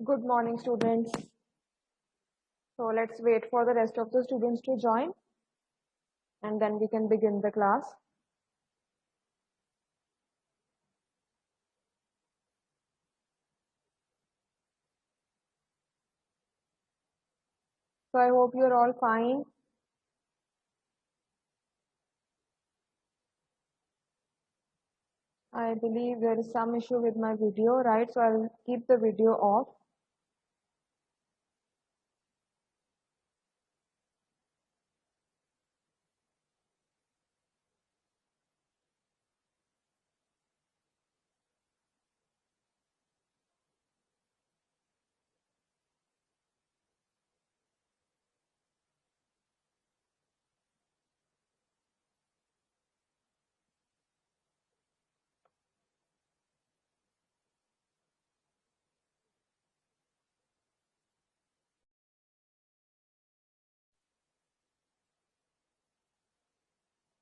Good morning, students. So let's wait for the rest of the students to join and then we can begin the class. So I hope you're all fine. I believe there is some issue with my video, right? So I'll keep the video off.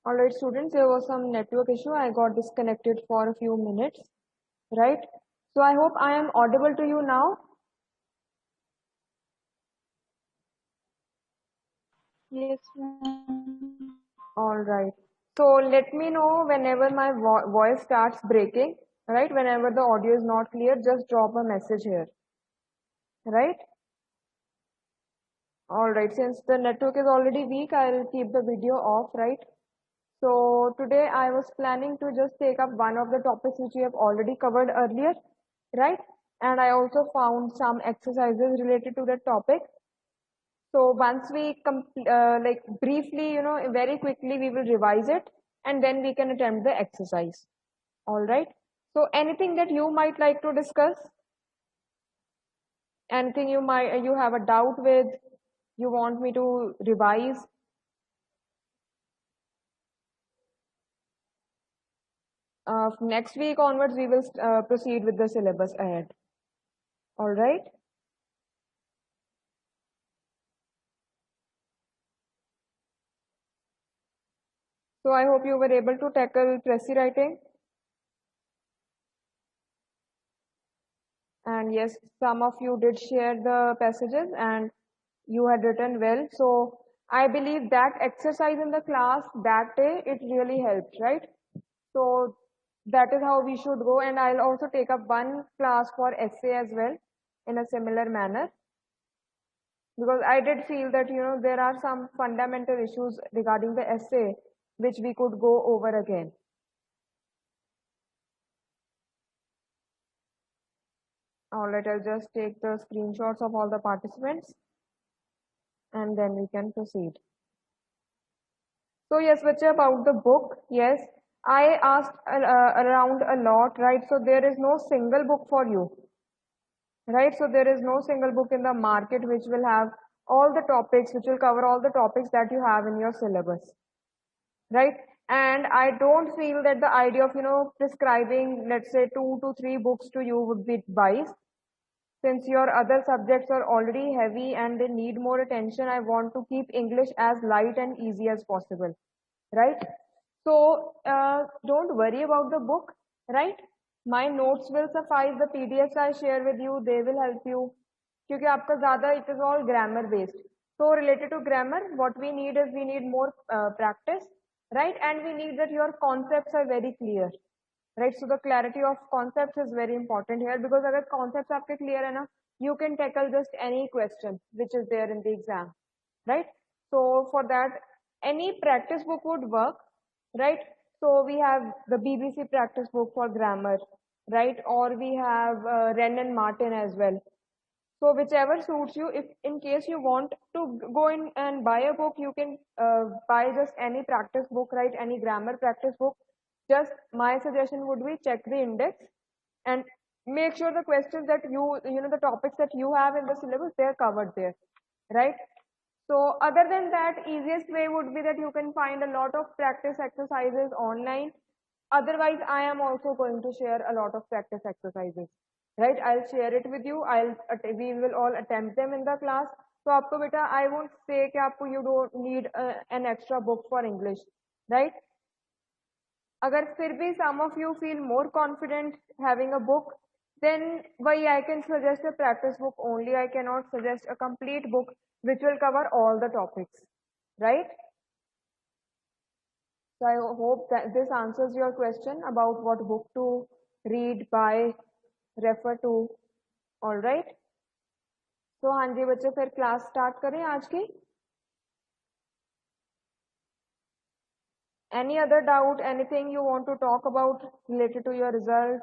All right, students, there was some network issue. I got disconnected for a few minutes, right? So I hope I am audible to you now. Yes, ma'am. All right. So let me know whenever my voice starts breaking, right? Whenever the audio is not clear, just drop a message here, right? All right, since the network is already weak, I'll keep the video off, right? So today I was planning to just take up one of the topics which we have already covered earlier, right? And I also found some exercises related to that topic. So once we like briefly, very quickly we will revise it and then we can attempt the exercise. All right. So anything that you might like to discuss? Anything you have a doubt with? You want me to revise? Next week onwards, we will proceed with the syllabus ahead. All right. So I hope you were able to tackle Tracy writing. And yes, some of you did share the passages and you had written well. So I believe that exercise in the class that day, it really helped, right? So that is how we should go. And I'll also take up one class for essay as well in a similar manner. Because I did feel that, there are some fundamental issues regarding the essay which we could go over again. All right, I'll just take the screenshots of all the participants and then we can proceed. So yes, Vacha, about the book, yes, I asked around a lot, right? So there is no single book for you, right? So there is no single book in the market which will have all the topics, which will cover all the topics that you have in your syllabus, right? And I don't feel that the idea of, prescribing, let's say 2 to 3 books to you would be wise. Since your other subjects are already heavy and they need more attention, I want to keep English as light and easy as possible, right? So don't worry about the book, right? My notes will suffice. The PDFs I share with you, they will help you. क्योंकि आपका ज़्यादा it is all grammar based. So related to grammar, what we need is we need more practice, right? And we need that your concepts are very clear, right? So the clarity of concepts is very important here because अगर concepts आपके clear है ना, you can tackle just any question which is there in the exam, right? So for that, any practice book would work, right? So we have the BBC practice book for grammar, right? Or we have Wren and Martin as well. So whichever suits you, if in case you want to go in and buy a book, you can buy just any practice book, right? Any grammar practice book. Just my suggestion would be check the index and make sure the questions that the topics that you have in the syllabus, they're covered there, right? So other than that, easiest way would be that you can find a lot of practice exercises online. Otherwise, I am also going to share a lot of practice exercises, right? I'll share it with you. We will all attempt them in the class. So आपको बेटा, I won't say कि आपको you don't need an extra book for English, right? अगर फिर भी some of you feel more confident having a book, then why I can suggest a practice book only. I cannot suggest a complete book which will cover all the topics, right? So I hope that this answers your question about what book to read, buy, refer to. All right. तो हाँ जी बच्चे फिर class start करें आज की. Any other doubt, anything you want to talk about related to your result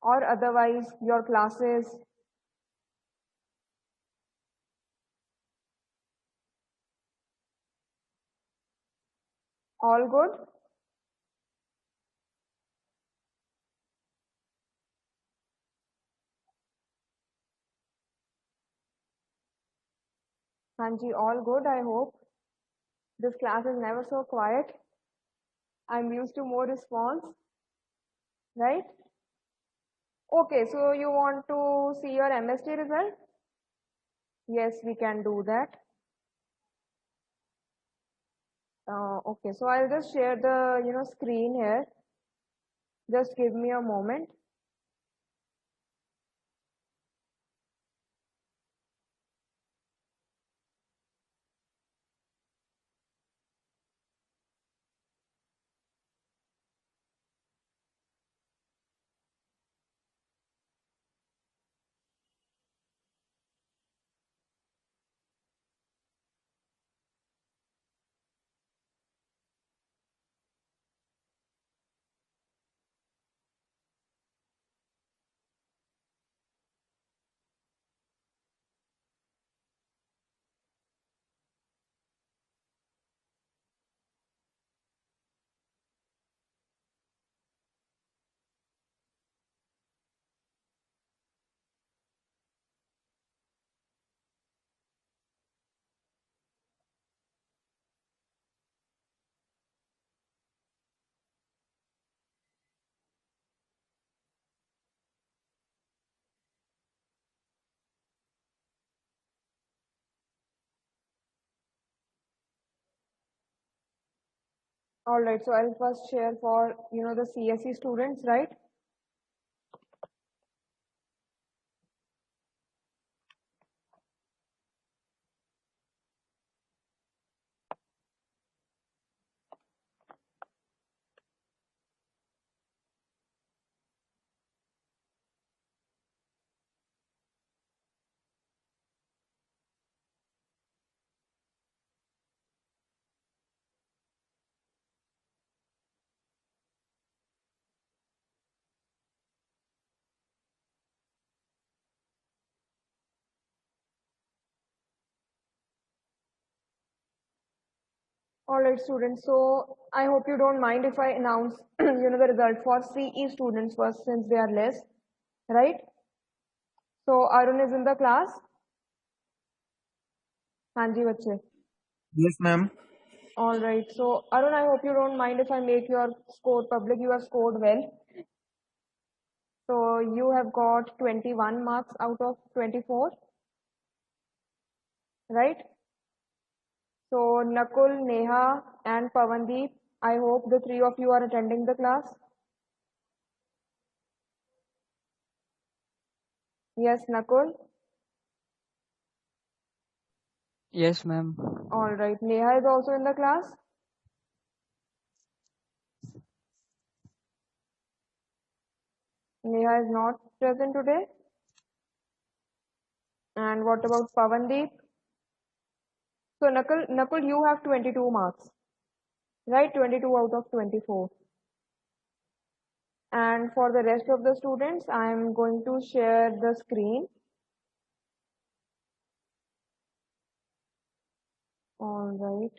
or otherwise your classes? All good? Hanji, all good, I hope. This class is never so quiet. I'm used to more response, right? Okay, so you want to see your MST result? Yes, we can do that. Okay, so I'll just share the screen here. Just give me a moment. All right, so I'll first share for the CSE students, right? All right, students. So I hope you don't mind if I announce, the result for CE students first, since they are less, right? So Arun is in the class. Hanji bache. Yes, ma'am. All right. So Arun, I hope you don't mind if I make your score public. You have scored well. So you have got 21 marks out of 24, right? So Nakul, Neha, and Pavandeep, I hope the three of you are attending the class. Yes, Nakul. Yes, ma'am. All right. Neha is also in the class. Neha is not present today. And what about Pavandeep? So Nakul, you have 22 marks, right? 22 out of 24. And for the rest of the students, I'm going to share the screen. All right.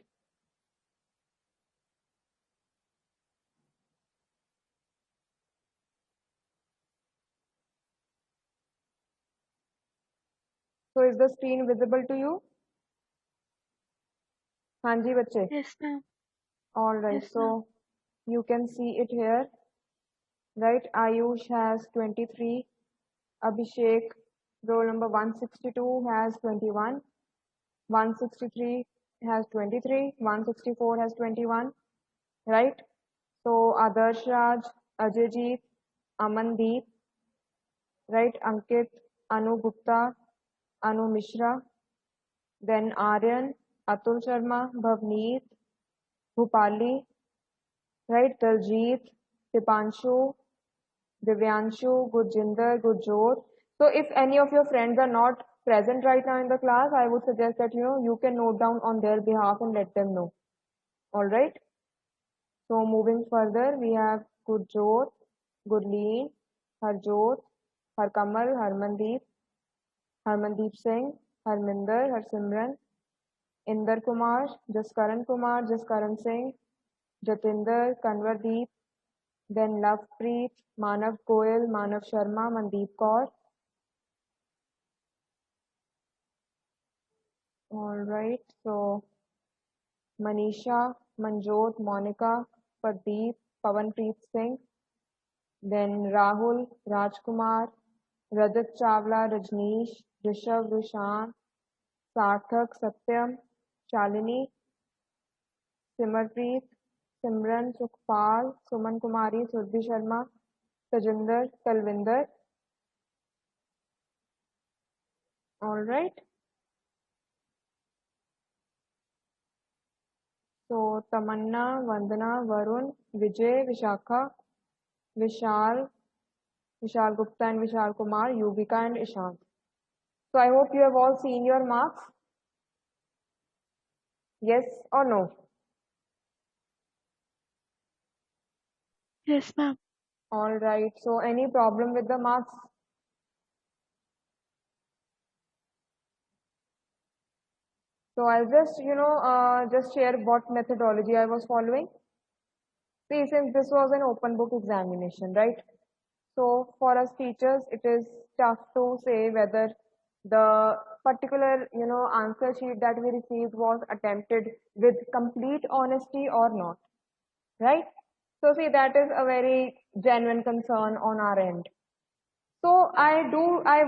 So is the screen visible to you? Hanji bache. Yes, ma'am. All right. Yes, ma'am. So you can see it here, right? Ayush has 23. Abhishek, roll number 162, has 21. 163 has 23. 164 has 21, right? So Adarsh Raj, Ajayjeet, Amandeep, right? Ankit, Anu Gupta, Anu Mishra, then Aryan, Atul Sharma, Bhavneet, Bhupali, right? Daljit, Dipanshu, Divyanshu, Gurjinder, Gurjot. So if any of your friends are not present right now in the class, I would suggest that you can note down on their behalf and let them know. All right. So moving further, we have Gurjot, Gurleen, Harjot, Harkamal, Harmandeep Singh, Harminder, Harsimran, Inder Kumar, Jaskaran Singh, Jatinder, Kanwardeep, then Lovepreet, Manav Goyal, Manav Sharma, Mandeep Kaur. All right, so Manisha, Manjot, Monica, Pradeep, Pavanpreet Singh, then Rahul, Rajkumar, Rajat Chawla, Rajneesh, Rishabh, Rushan, Sarthak, Satyam, Shalini, Simarpreet, Simran, Sukhpal, Suman Kumari, Surbhi Sharma, Tajinder, Talvinder. All right. So Tamanna, Vandana, Varun, Vijay, Vishakha, Vishal, Vishal Gupta and Vishal Kumar, Yuvika and Ishant. So I hope you have all seen your marks. Yes or no? Yes, ma'am. All right. So any problem with the marks? So I'll just share what methodology I was following. See, since this was an open book examination, right? So for us teachers, it is tough to say whether the particular, answer sheet that we received was attempted with complete honesty or not, right? So see, that is a very genuine concern on our end. So I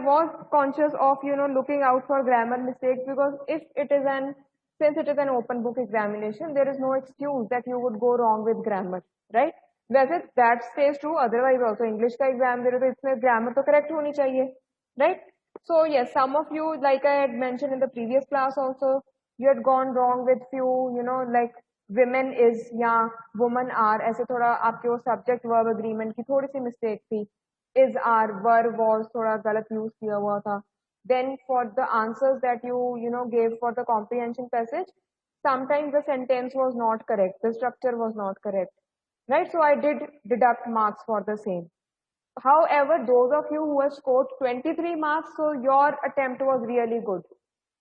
was conscious of, looking out for grammar mistakes because since it is an open book examination, there is no excuse that you would go wrong with grammar, right? वैसे that stays true, otherwise also English का exam दे रहे तो इसमें grammar तो correct होनी चाहिए, right? So yes, some of you, like I had mentioned in the previous class also, you had gone wrong with few, like women is या woman are, ऐसे थोड़ा आपके वो subject verb agreement की थोड़ी सी mistake थी. Is are were was थोड़ा गलत यूज किया हुआ था. Then for the answers that you gave for the comprehension passage, sometimes the sentence was not correct, the structure was not correct, right? So I did deduct marks for the same. However, those of you who have scored 23 marks, so your attempt was really good,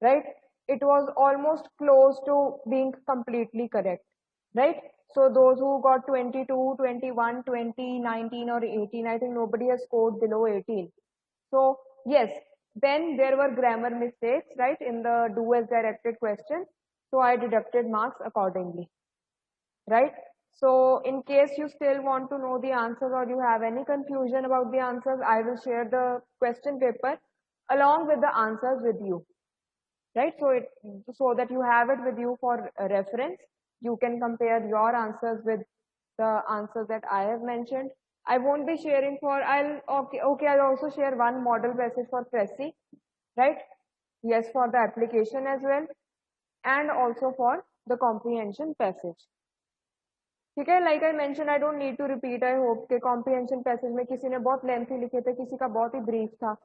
right? It was almost close to being completely correct, right? So those who got 22, 21, 20, 19 or 18, I think nobody has scored below 18. So yes, then there were grammar mistakes, right, in the do as directed question. So I deducted marks accordingly, right? So in case you still want to know the answers or you have any confusion about the answers, I will share the question paper along with the answers with you, right? So that you have it with you for reference. You can compare your answers with the answers that I have mentioned. I won't be sharing I'll also share one model passage for Pressy, right? Yes, for the application as well, and also for the comprehension passage. ठीक है, like I mentioned, I don't need to repeat. I hope के comprehension passage में किसी ने बहुत lengthy लिखे थे, किसी का बहुत ही brief था,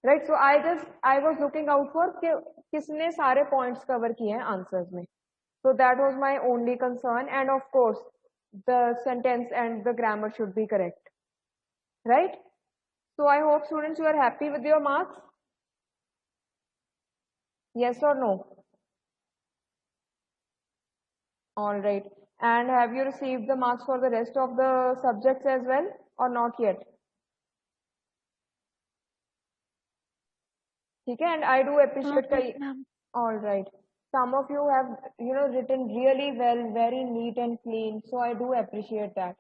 right? So I was looking out for कि किसने सारे points cover किए हैं answers में. So that was my only concern, and of course the sentence and the grammar should be correct, right? So I hope students you are happy with your marks. Yes or no? All right. And have you received the marks for the rest of the subjects as well or not yet? ठीक है, and I do appreciate Yes, ma'am. all right. Some of you have written really well, very neat and clean, so I do appreciate that,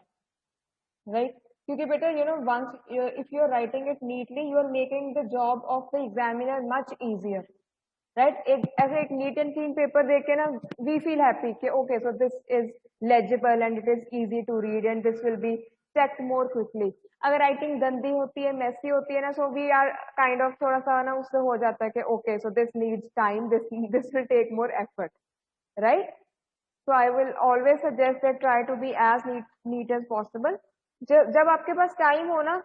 right? क्योंकि बेटा once if you're writing it neatly, you are making the job of the examiner much easier, right? ऐसे एक neat and clean paper देख के ना we feel happy कि okay, so this is legible and it is easy to read and this will be checked more quickly. अगर writing गंदी होती है, मेसी होती है ना, so we are kind of थोड़ा सा ना उससे हो जाता है कि okay so this needs time, this will take more effort, right? So I will always suggest that try to be as neat as possible. जब आपके पास टाइम हो ना,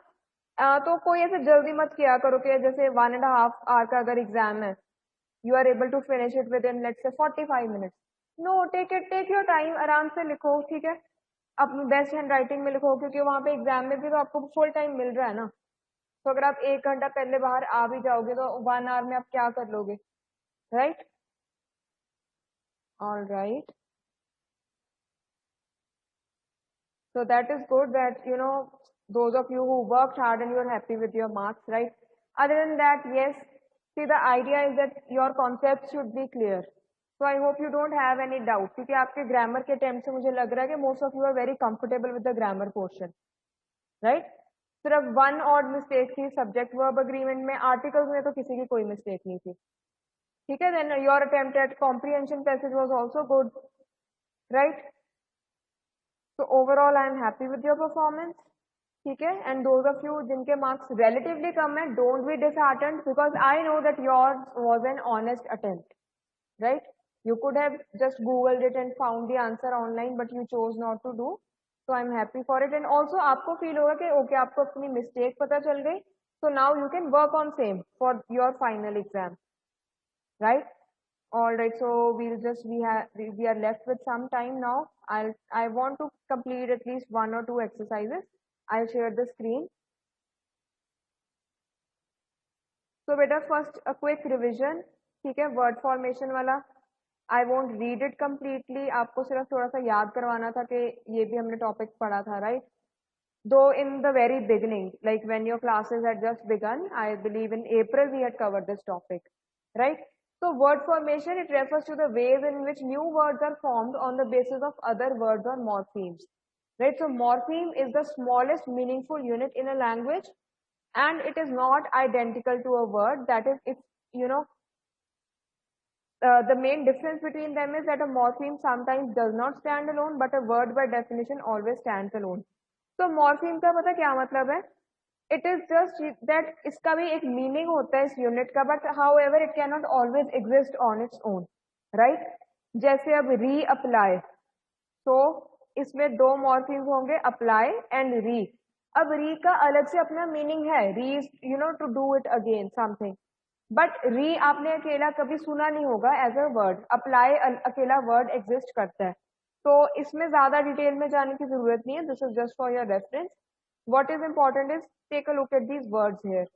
तो कोई ऐसे जल्दी मत किया करो कि जैसे 1.5 hour का अगर एग्जाम है, you are able to finish it within let's say 45 minutes. No, take your time, आराम से लिखो, ठीक है? अपनी बेस्ट हैंड राइटिंग में लिखो, क्योंकि वहां पे एग्जाम में भी तो आपको फुल टाइम मिल रहा है ना. तो अगर आप 1 घंटा पहले बाहर आ भी जाओगे तो 1 hour में आप क्या कर लोगे, right? All right. So that is good that, you know, those of you who worked hard and you're happy with your marks, right? Other than that, yes, see the idea is that your concepts should be clear. So I hope you don't have any doubt क्योंकि आपके grammar के attempt से मुझे लग रहा है कि most of you are very comfortable with the grammar portion, right? सिर्फ one odd mistake थी subject verb agreement में, articles में तो किसी की कोई mistake नहीं थी, ठीक है? Then your attempt at comprehension passage was also good, right? So overall I am happy with your performance, ठीक है? And those of you जिनके marks relatively कम है, don't be disheartened because I know that yours was an honest attempt, right? You could have just googled it and found the answer online, but you chose not to do. So I'm happy for it. And also आपको feel होगा कि okay आपको अपनी mistake पता चल गई, so now you can work on same for your final exam, right? All right, so we are left with some time now. I want to complete at least 1 or 2 exercises. I'll share the screen. So beta first a quick revision, ठीक है? Word formation वाला I won't read it completely. आपको सिर्फ थोड़ा सा याद करवाना था कि ये भी हमने टॉपिक पढ़ा था, right? Though in the very beginning, like when your classes had just begun, I believe in April we had covered this topic, right? So word formation, it refers to the ways in which new words are formed on the basis of other words or morphemes, right? So morpheme is the smallest meaningful unit in a language and it is not identical to a word. That is, it's, you know, the main difference between them is that a morpheme sometimes does not stand alone, but a word by definition always stands alone. So morpheme का पता क्या मतलब है? It is just that इसका भी एक meaning होता है इस unit का, but however it cannot always exist on its own, right? जैसे अब reapply, तो इसमें 2 morphemes होंगे apply and re. अब re का अलग से अपना meaning है, re is you know to do it again something, but री आपने अकेला कभी सुना नहीं होगा एज अ वर्ड. अप्लाई अकेला वर्ड एग्जिस्ट करता है, तो इसमें ज्यादा डिटेल में जाने की जरूरत नहीं है. This is just for your reference. What is important is take a look at these words here,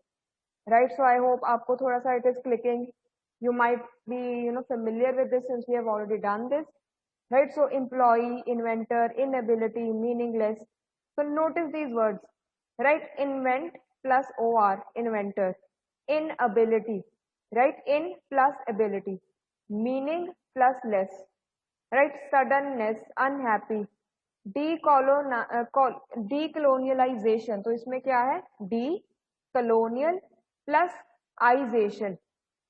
right? So I hope आपको थोड़ा सा it is clicking. You might be familiar with this since we have already done this, right? So employee, inventor, inability, meaningless. So notice these words, right? Invent plus or, inventor. Inability, right? In plus ability. Meaning plus less, right? Suddenness, unhappy. Decolonialization, तो इसमें क्या है? Decolonial plus ization,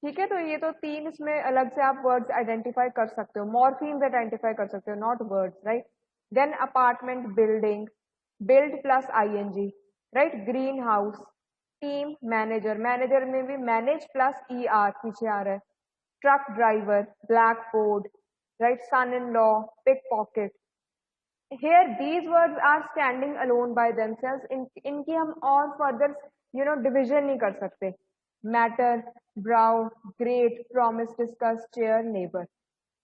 ठीक है? तो ये तो 3 इसमें अलग से आप वर्ड्स आइडेंटिफाई कर सकते हो, मॉर्फीम्स आइडेंटिफाई कर सकते हो, not words, right? Then apartment, building, build plus ING, right? Green house, team, manager, manager में भी मैनेज प्लस ER पीछे आ रहा है. Truck driver, black board, right? Son in law, pick pocket. Here these words are standing alone by themselves. इनकी हम और further division नहीं कर सकते. Matter, brow, great, promise, discuss, chair, neighbor.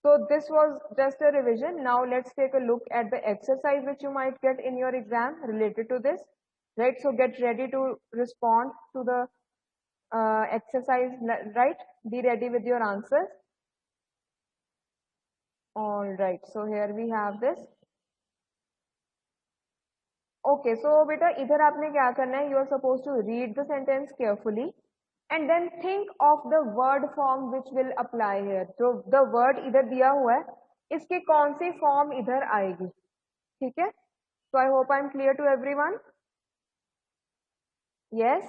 So this was just a revision. Now let's take a look at the exercise which you might get in your exam related to this, right? So get ready to respond to the exercise, right? Be ready with your answers. All right, so here we have this. Okay, so beta इधर आपने क्या करना है? You are supposed to read the sentence carefully and then think of the word form which will apply here. जो the word इधर दिया हुआ है, इसकी कौन सी form इधर आएगी, ठीक है? So I hope I'm clear to everyone. Yes.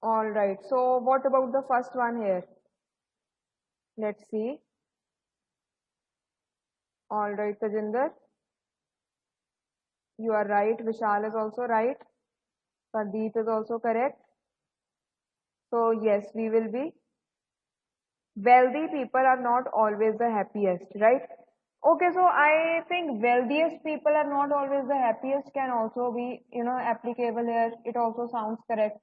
All right. So what about the first one here? Let's see. All right, Tajinder. You are right. Vishal is also right. Pradeep is also correct. So yes, we will be. Wealthy people are not always the happiest, right? Okay, so I think wealthiest people are not always the happiest can also be, applicable here. It also sounds correct.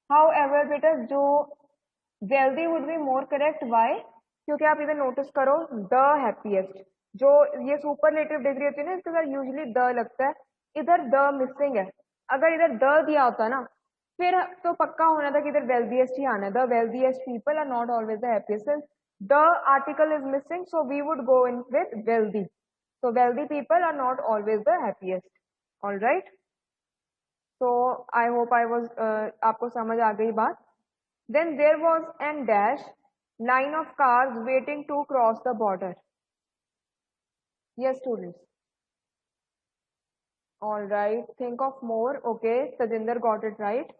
However, बेटा जो wealthy would be more correct. Why? क्योंकि आप इधर notice करो the happiest. जो ये superlative degree होती है ना, इसके साथ usually the लगता है. इधर the missing है. अगर इधर the दिया होता ना, फिर तो पक्का होना था कि इधर wealthiest ही आना है. The wealthiest people are not always the happiest. Since the article is missing, so we would go in with wealthy. So wealthy people are not always the happiest. All right. So I hope I was आपको समझ आ गई बात. Then there was an dash line of cars waiting to cross the border. Yes, students. All right. Think of more. Okay, Tajinder got it right.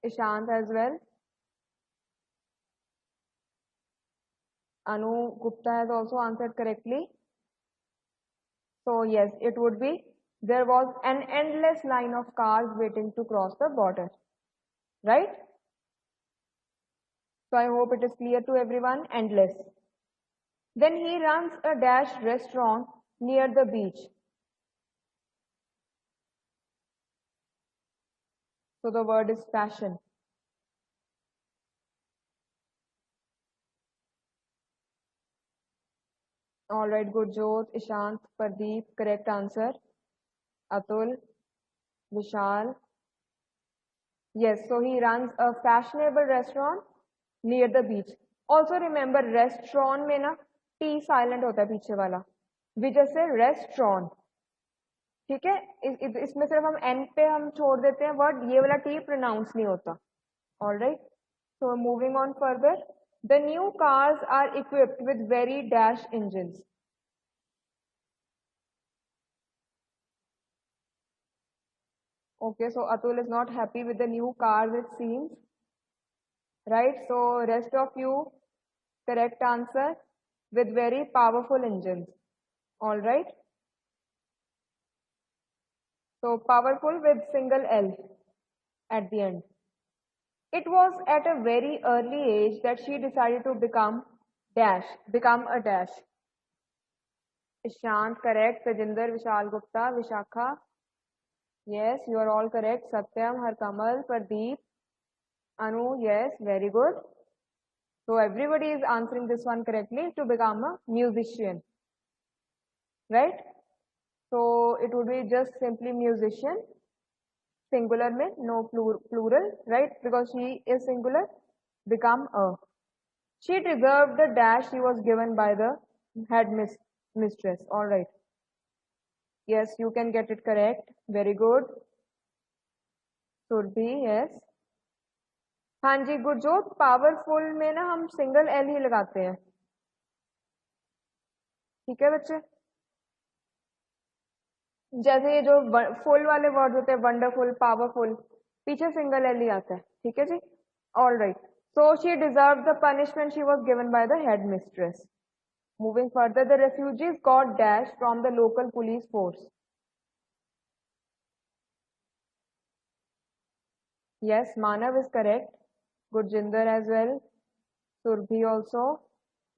Ishant as well. Anu Gupta has also answered correctly. So yes, it would be there was an endless line of cars waiting to cross the border. Right? So I hope it is clear to everyone. Endless. Then he runs a dash restaurant near the beach. So the word is passion. All right, Gurjot, Ishant, Pradeep, correct answer. Atul, Vishal. Yes, so he runs a fashionable restaurant near the beach. Also remember restaurant में ना T silent होता है पीछे वाला. We just say restaurant. ठीक है इसमें सिर्फ हम N पे हम छोड़ देते हैं वर्ड ये वाला T pronounce नहीं होता. All right. So moving on further. The new cars are equipped with very dash engines. Okay, so Atul is not happy with the new cars, it seems. Right, so rest of you, correct answer with very powerful engines. All right. So powerful with single L at the end. It was at a very early age that she decided to become a dash. Ishant, correct. Tajinder, Vishal Gupta, Vishakha. Yes, you are all correct. Satyam, Harkamal, Pradeep, Anu, yes, very good. So everybody is answering this one correctly to become a musician. Right? So it would be just simply musician. Singular में, no plural, right? Because she is singular, become a. She deserved the dash she was given by the headmistress. All right. Yes, you can get it correct. Very good. Should be, yes. हाँ जी Gurjot powerful में ना हम single L ही लगाते हैं. ठीक है बच्चे. जैसे ये जो फुल वाले वर्ड होते हैं वंडरफुल पावरफुल पीछे सिंगल एल ही आता है. ठीक है जी. All right. So she deserved the punishment she was given by the headmistress. Moving further, the refugees got dash from the local police force. Yes, Manav is correct. Gurjinder as well. Surbhi also.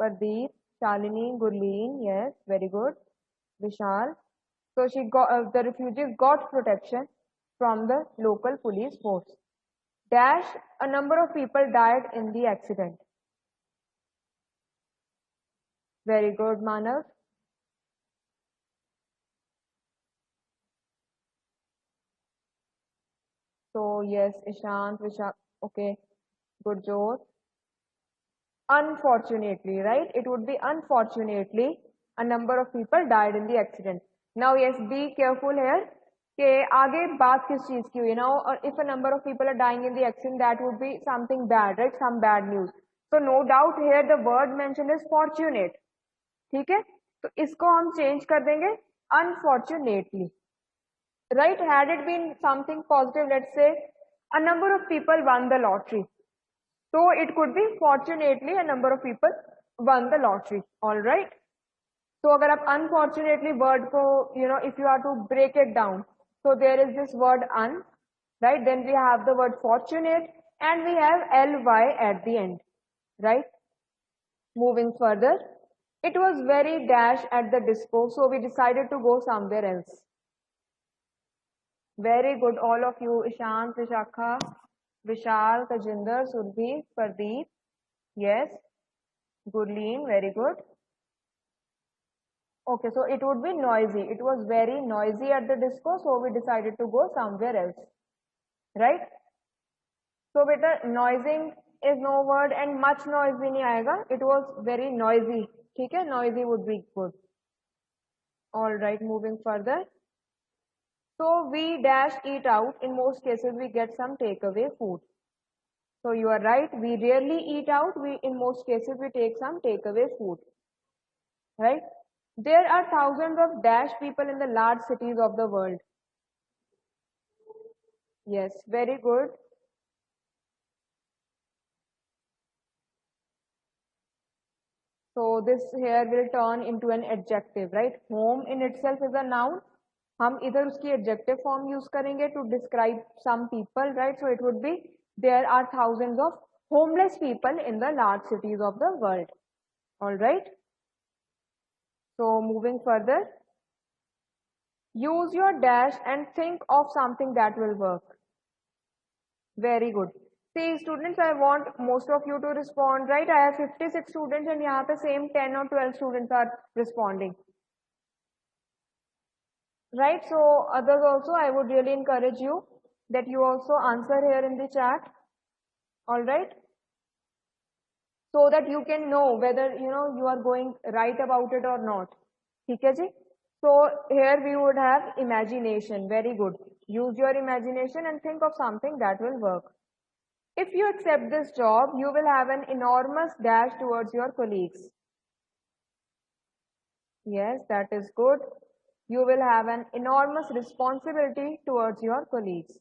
Pradeep, Shalini, Gurleen. Yes, very good. Vishal. So the refugees got protection from the local police force. Dash, a number of people died in the accident. Very good, Manav. So yes, Ishant, Vishal, okay, Gurjot. Unfortunately, right? It would be unfortunately, a number of people died in the accident. Now yes, be careful here. कि आगे बात किस चीज की हुई now or if a number of people are dying in the accident that would be something bad, right? Some bad news. So no doubt here the word mentioned is fortunate. ठीक है तो इसको हम चेंज कर देंगे unfortunately. Right? Had it been something positive, let's say a number of people won the lottery. So it could be fortunately a number of people won the lottery. All right. तो अगर आप unfortunately word को if you are to break it down, so there is this word un, right? Then we have the word fortunate and we have ly at the end, right? Moving further, it was very dash at the disco, so we decided to go somewhere else. Very good, all of you. Ishant, Vishakha, Vishal, Tajinder, Surbhi, Pardeep. Yes. Gurleen, very good. Okay, so it would be noisy. It was very noisy at the disco, so we decided to go somewhere else. Right? So beta, noising is no word and much noise bhi nahi aayega. It was very noisy. ठीक है? Noisy would be good. Alright, moving further. So we dash eat out. In most cases, we get some takeaway food. So you are right. We rarely eat out. In most cases, we take some takeaway food. Right? There are thousands of dash people in the large cities of the world. Yes, very good. So this here will turn into an adjective, right? Home in itself is a noun. हम इधर उसकी adjective form use करेंगे to describe some people, right? So it would be there are thousands of homeless people in the large cities of the world. All right. So moving further, use your dash and think of something that will work. Very good. See, students, I want most of you to respond, right? I have 56 students and यहाँ पे same 10 or 12 students are responding. Right? So others also, I would really encourage you that you also answer here in the chat. All right? So that you can know whether, you are going right about it or not. ठीक है जी? So here we would have imagination. Very good. Use your imagination and think of something that will work. If you accept this job, you will have an enormous dash towards your colleagues. Yes, that is good. You will have an enormous responsibility towards your colleagues.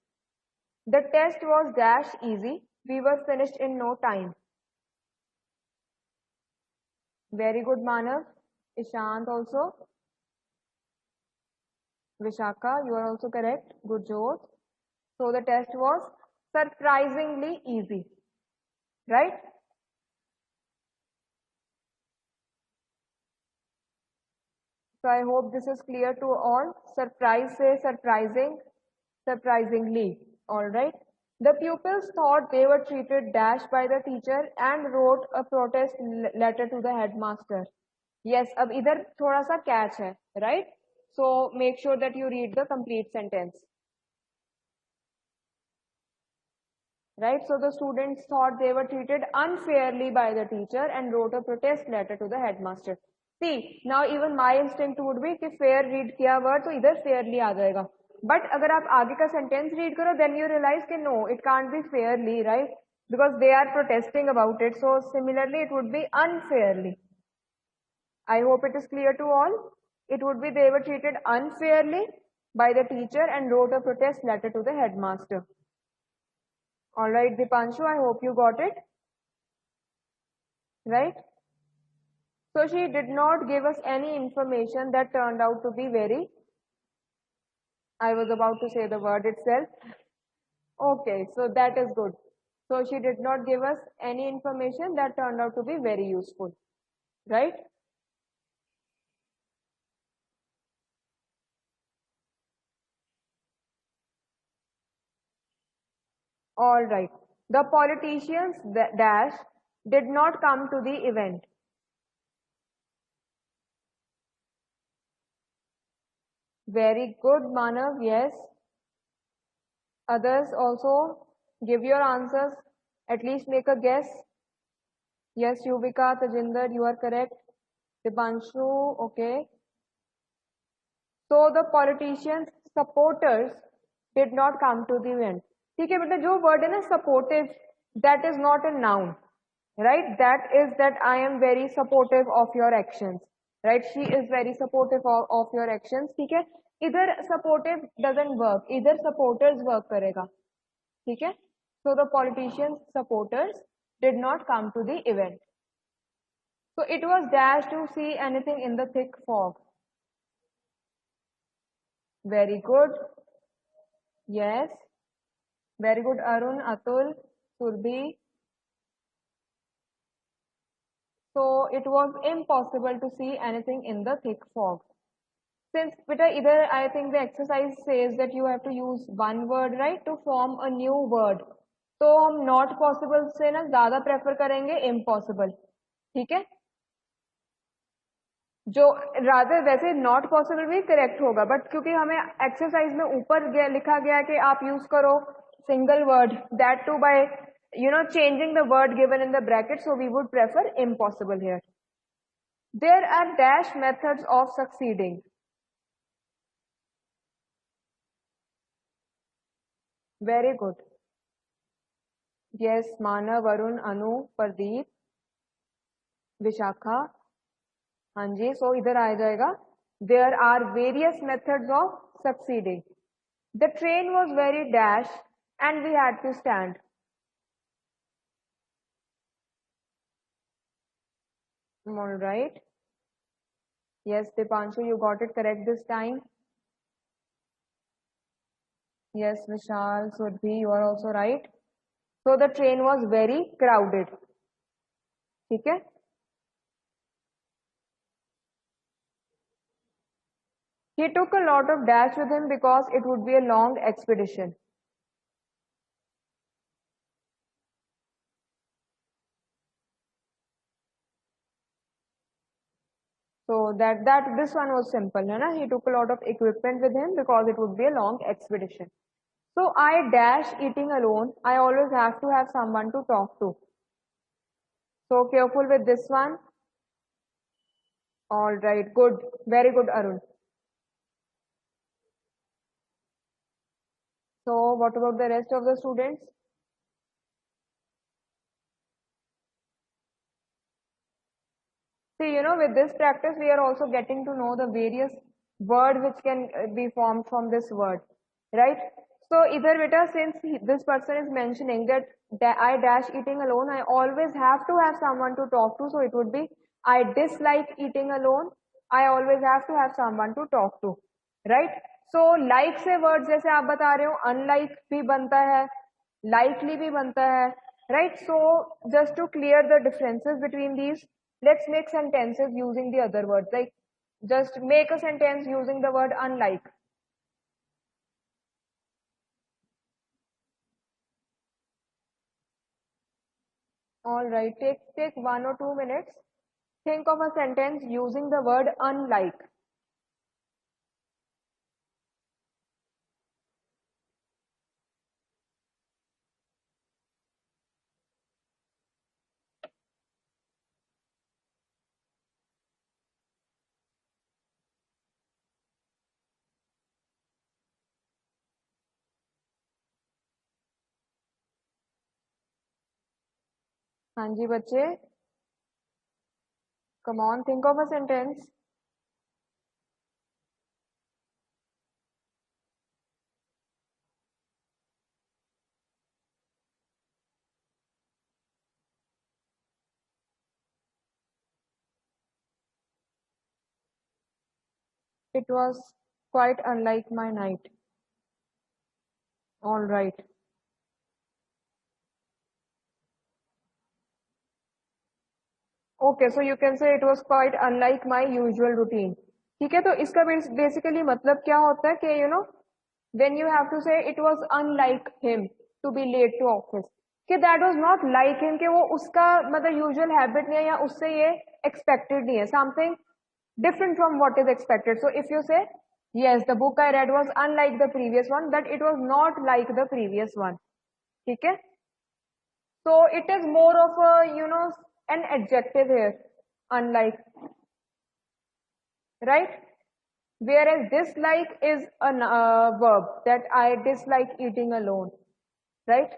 The test was dash easy. We were finished in no time. Very good, Manav. Ishant also. Vishaka, you are also correct. Good, Jyoth. So the test was surprisingly easy, right? So I hope this is clear to all. Surprise say surprising, surprisingly, all right? The pupils thought they were treated dash by the teacher and wrote a protest letter to the headmaster. Yes, अब इधर थोड़ा सा catch है, right? So make sure that you read the complete sentence. Right? So the students thought they were treated unfairly by the teacher and wrote a protest letter to the headmaster. See, now even my instinct would be कि fair read किया word तो इधर fairly आ जाएगा. But अगर आप आगे का sentence read करो, then you realize कि no, it can't be fairly, right? Because they are protesting about it. So similarly, it would be unfairly. I hope it is clear to all. It would be they were treated unfairly by the teacher and wrote a protest letter to the headmaster. All right, Dipanshu, I hope you got it. Right? So she did not give us any information that turned out to be very, I was about to say the word itself. Okay, so that is good. So she did not give us any information that turned out to be very useful. Right? All right. The politicians dash did not come to the event. Very good, Manav. Yes. Others also give your answers. At least make a guess. Yes, Yuvika, Tajinder, you are correct. Dipanshu, okay. So the politicians' supporters did not come to the event. ठीक है बेटा, जो word है ना supportive, that is not a noun, right? That is that I am very supportive of your actions, right? She is very supportive of your actions. ठीक है, इधर supportive doesn't work, इधर supporters work करेगा. ठीक है, so the politicians' supporters did not come to the event. So it was dash to see anything in the thick fog. Very good. Yes. Very good, Arun, Atul, Surbhi. So it was impossible to see anything in the thick fog. Since beta either I think the exercise says that you have to use one word, right, to form a new word. तो हम not possible से ना ज़्यादा prefer करेंगे impossible. ठीक है? जो rather वैसे not possible भी correct होगा, but क्योंकि हमें exercise में ऊपर लिखा गया है कि आप use करो single word, that too by changing the word given in the bracket, so we would prefer impossible here. There are dash methods of succeeding. Very good. Yes, Manav, Varun, Anu, Pardeep, Vishakha. हाँ जी, so इधर आ जाएगा. There are various methods of succeeding. The train was very dash and we had to stand. All right. Yes, Dipanshu, you got it correct this time. Yes, Vishal, Surbhi, you are also right. So the train was very crowded. ठीक है? He took a lot of dash with him because it would be a long expedition. So this one was simple, है ना? He took a lot of equipment with him because it would be a long expedition. So I dash eating alone. I always have to have someone to talk to. So careful with this one. All right, good, very good, Arun. So what about the rest of the students? See, with this practice, we are also getting to know the various words which can be formed from this word, right? So either beta, since this person is mentioning that I dash eating alone, I always have to have someone to talk to. So it would be I dislike eating alone. I always have to have someone to talk to, right? So like से words जैसे आप बता रहे हो, unlike भी बनता है, likely भी बनता है, right? So just to clear the differences between these, let's make sentences using the other words. Like just make a sentence using the word unlike. All right, take 1 or 2 minutes. Think of a sentence using the word unlike. हाँ जी बच्चे, come on, think of a sentence. It was quite unlike my night. All right. Okay, so you can say it was quite unlike my usual routine. ठीक है, तो इसका basically मतलब क्या होता है कि when you have to say it was unlike him to be late to office, कि that was not like him, कि वो उसका मतलब usual habit नहीं है या उससे ये expected नहीं है, something different from what is expected. So if you say yes, the book I read was unlike the previous one, that it was not like the previous one. ठीक है? So it is more of a an adjective here, unlike, right? Whereas dislike is a verb, that I dislike eating alone, right?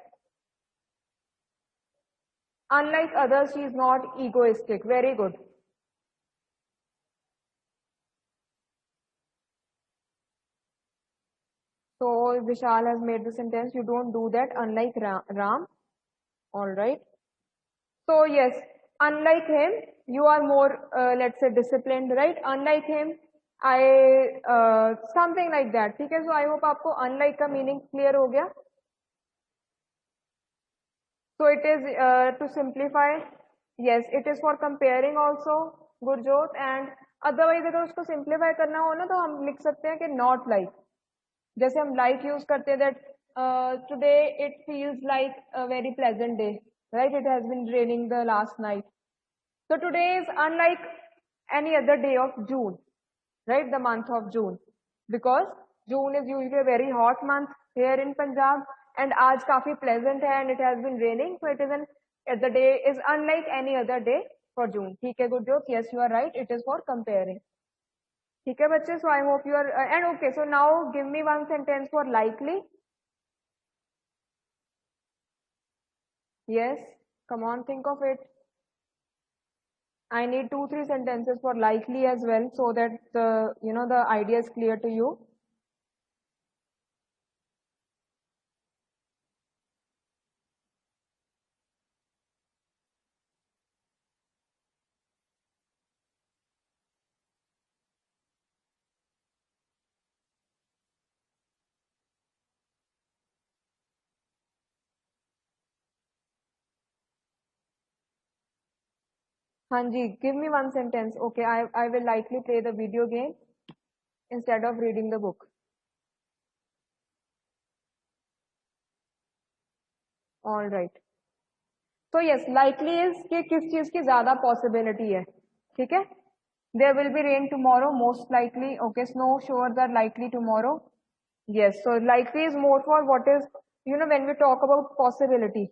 Unlike others, she is not egoistic. Very good. So Vishal has made the sentence, you don't do that, unlike Ram. All right. So yes, unlike him, you are more, let's say, disciplined, right? Unlike him, I something like that. ठीक है? So I hope आपको unlike का meaning clear हो गया. So it is to simplify. Yes, it is for comparing also, Gurjot. And otherwise अगर उसको simplify करना हो ना तो हम लिख सकते हैं कि not like. जैसे हम like use करते हैं that today it feels like a very pleasant day, right? It has been raining the last night. So today is unlike any other day of June, right? The month of June, because June is usually a very hot month here in Punjab, and आज काफी pleasant है and it has been raining, so it is the day is unlike any other day for June. ठीक है, Gurjot? Yes, you are right. It is for comparing. ठीक है बच्चे? So I hope you are and okay. So now give me one sentence for likely. Yes, come on, think of it. I need 2-3 sentences for likely as well, so that the idea is clear to you. Hanji, give me one sentence. Okay, I will likely play the video game instead of reading the book. All right. So yes, likely is कि किस चीज की ज्यादा possibility है, ठीक है? There will be rain tomorrow, most likely. Okay, snow showers are likely tomorrow. Yes, so likely is more for what is, when we talk about possibility.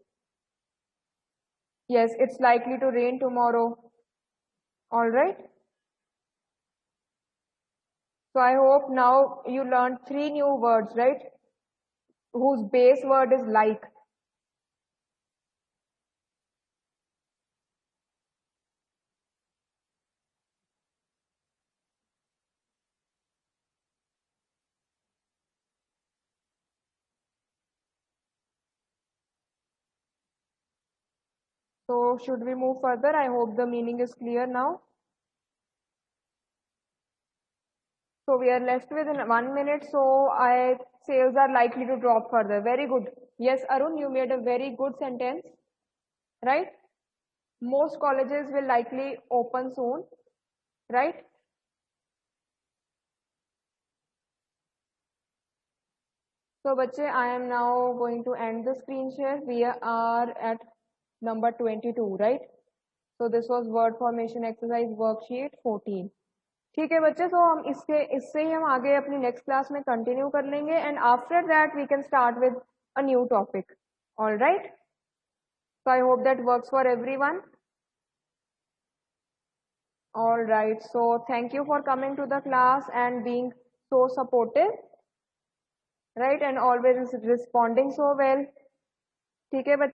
Yes, it's likely to rain tomorrow. All right. So I hope now you learned 3 new words, right? Whose base word is like. So should we move further? I hope the meaning is clear now. So we are left with 1 minute. So sales are likely to drop further. Very good. Yes, Arun, you made a very good sentence, right? Most colleges will likely open soon, right? So bache, I am now going to end the screen share. We are at number 22, right? So this was word formation exercise worksheet 14. ठीक है बच्चे, so हम इससे ही हम आगे अपनी next class में continue कर लेंगे and after that we can start with a new topic. All right, so I hope that works for everyone. All right, so thank you for coming to the class and being so supportive, right, and always responding so well. ठीक है बच्चे.